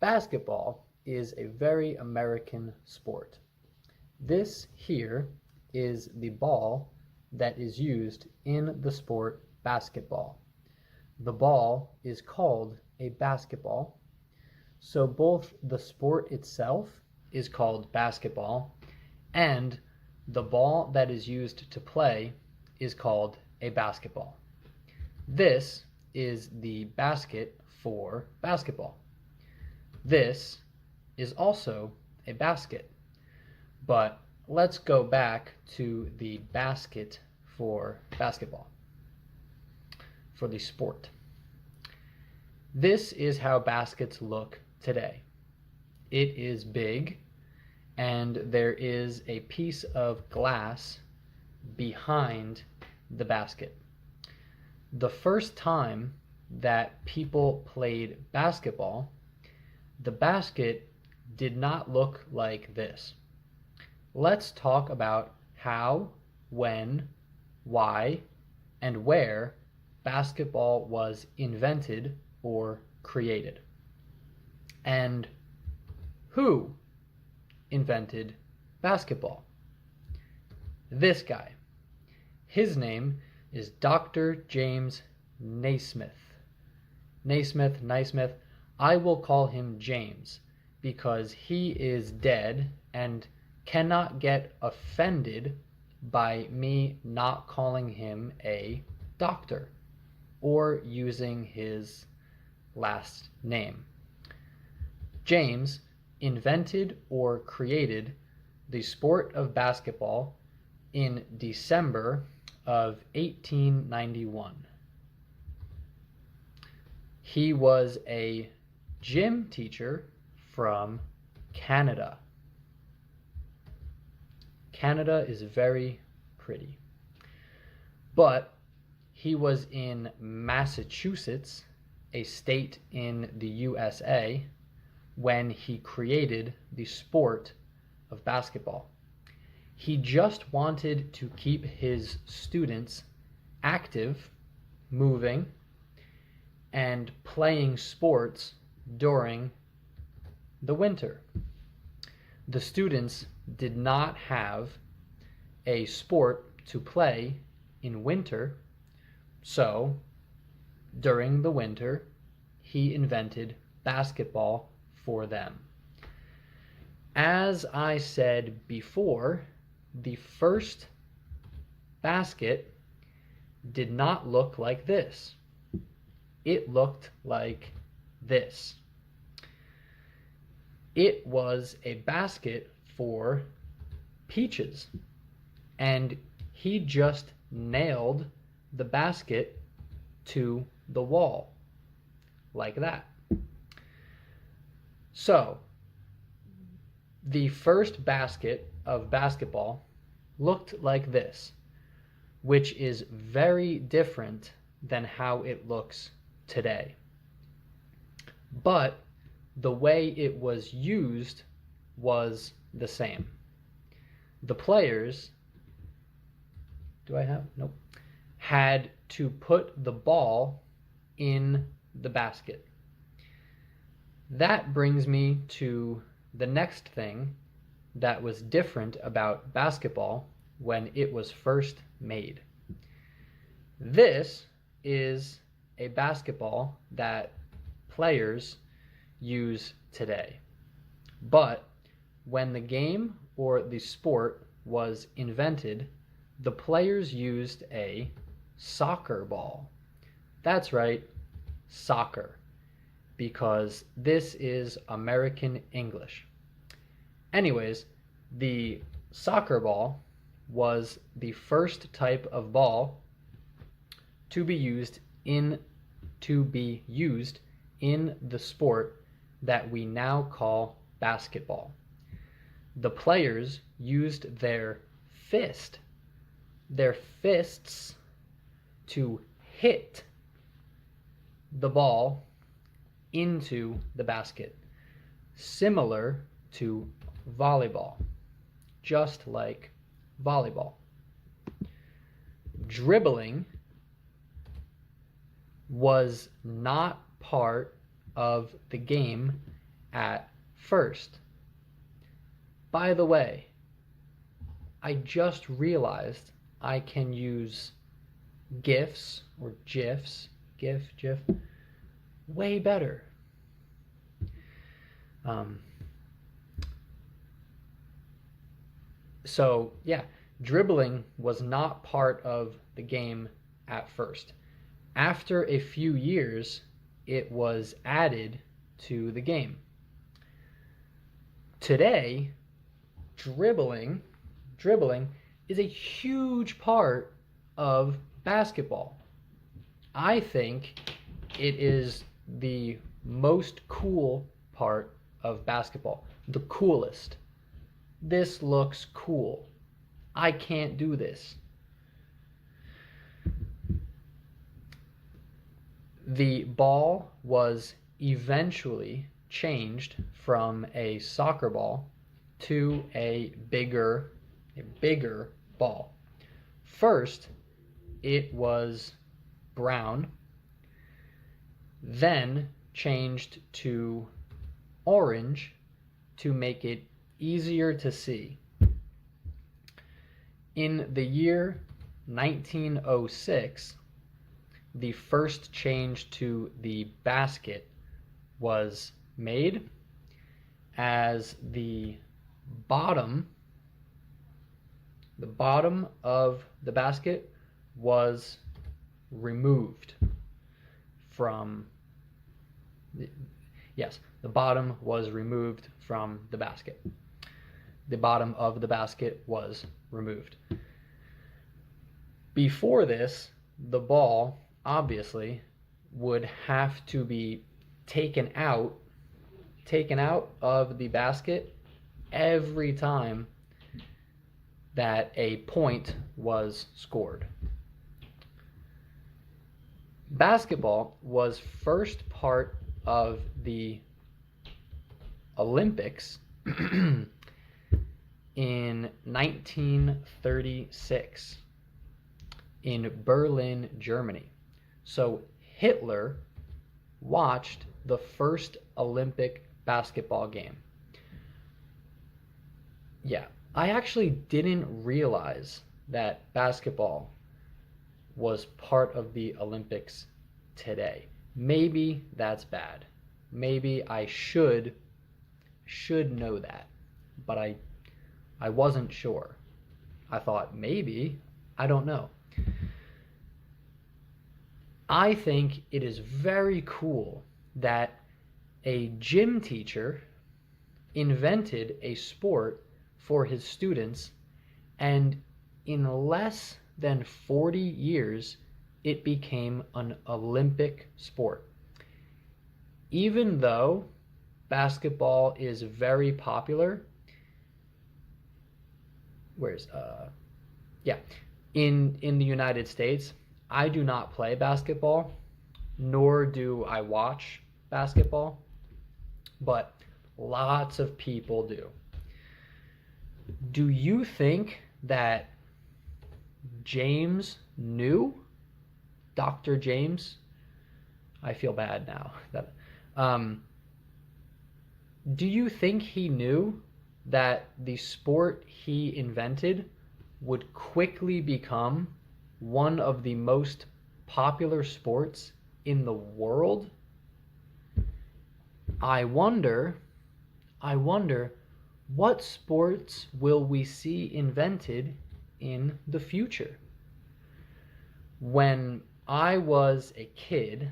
Basketball is a very American sport. This here is the ball that is used in the sport basketball. The ball is called a basketball. So both the sport itself is called basketball and the ball that is used to play is called a basketball. This is the basket for basketball. This is also a basket, but let's go back to the basket for basketball, for the sport. This is how baskets look today. It is big, and there is a piece of glass behind the basket. The first time that people played basketball, the basket did not look like this. Let's talk about how, when, why, and where basketball was invented or created. And who invented basketball? This guy. His name is Dr. James Naismith. Naismith. I will call him James because he is dead and cannot get offended by me not calling him a doctor or using his last name. James invented or created the sport of basketball in December of 1891. He was a gym teacher from Canada. Canada is very pretty. But he was in Massachusetts, a state in the USA, when he created the sport of basketball. He just wanted to keep his students active, moving, and playing sports during the winter. The students did not have a sport to play in winter, so during the winter, he invented basketball for them. As I said before, the first basket did not look like this. It looked like this. It was a basket for peaches, and he just nailed the basket to the wall like that. So the first basket of basketball looked like this, which is very different than how it looks today. But the way it was used was the same. The players, had to put the ball in the basket. That brings me to the next thing that was different about basketball when it was first made. This is a basketball that players use today. But when the game or the sport was invented, the players used a soccer ball. That's right, soccer, because this is American English. Anyways, the soccer ball was the first type of ball to be used in the sport that we now call basketball. The players used their fists to hit the ball into the basket, similar to volleyball, just like volleyball. Dribbling was not part of the game at first. By the way, I just realized I can use GIFs or GIFs, GIF, way better. So yeah, dribbling was not part of the game at first. After a few years, it was added to the game. Today, dribbling is a huge part of basketball. I think it is the most cool part of basketball, the coolest. This looks cool. I can't do this. The ball was eventually changed from a soccer ball to a bigger ball. First, it was brown, then changed to orange to make it easier to see. In the year 1906, the first change to the basket was made, as the bottom of the basket was removed from the bottom was removed from the basket. The bottom of the basket was removed. Before this, the ball obviously would have to be taken out of the basket every time that a point was scored. Basketball was first part of the Olympics in 1936 in Berlin, Germany. So Hitler watched the first Olympic basketball game. Yeah, I actually didn't realize that basketball was part of the Olympics today. Maybe that's bad. Maybe I should know that, but I wasn't sure. I thought maybe, I don't know. I think it is very cool that a gym teacher invented a sport for his students, and in less than 40 years, it became an Olympic sport. Even though basketball is very popular, in the United States, I do not play basketball, nor do I watch basketball, but lots of people do. Do you think that James knew? Dr. James? I feel bad now. Do you think he knew that the sport he invented would quickly become one of the most popular sports in the world? I wonder what sports will we see invented in the future? When I was a kid,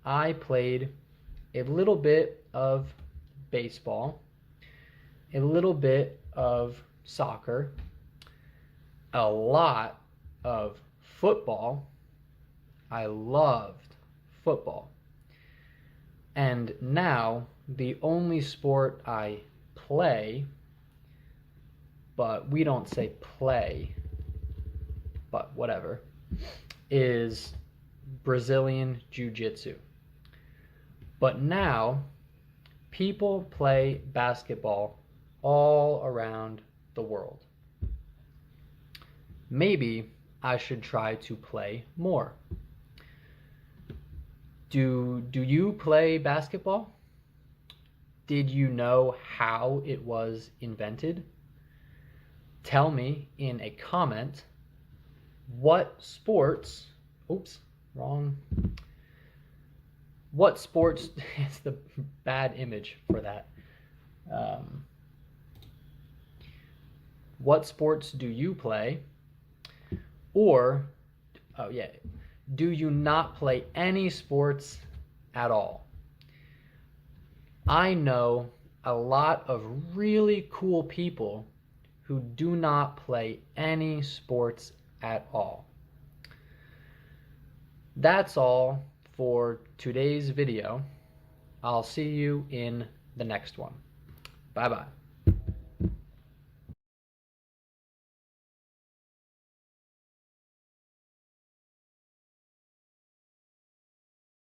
I played a little bit of baseball, a little bit of soccer, a lot of football. I loved football. And now the only sport I play, but we don't say play, but whatever, is Brazilian Jiu-Jitsu. But now people play basketball all around the world. Maybe I should try to play more. Do you play basketball? Did you know how it was invented? Tell me in a comment what sports, what sports, it's the bad image for that. What sports do you play? Or, do you not play any sports at all? I know a lot of really cool people who do not play any sports at all. That's all for today's video. I'll see you in the next one. Bye bye.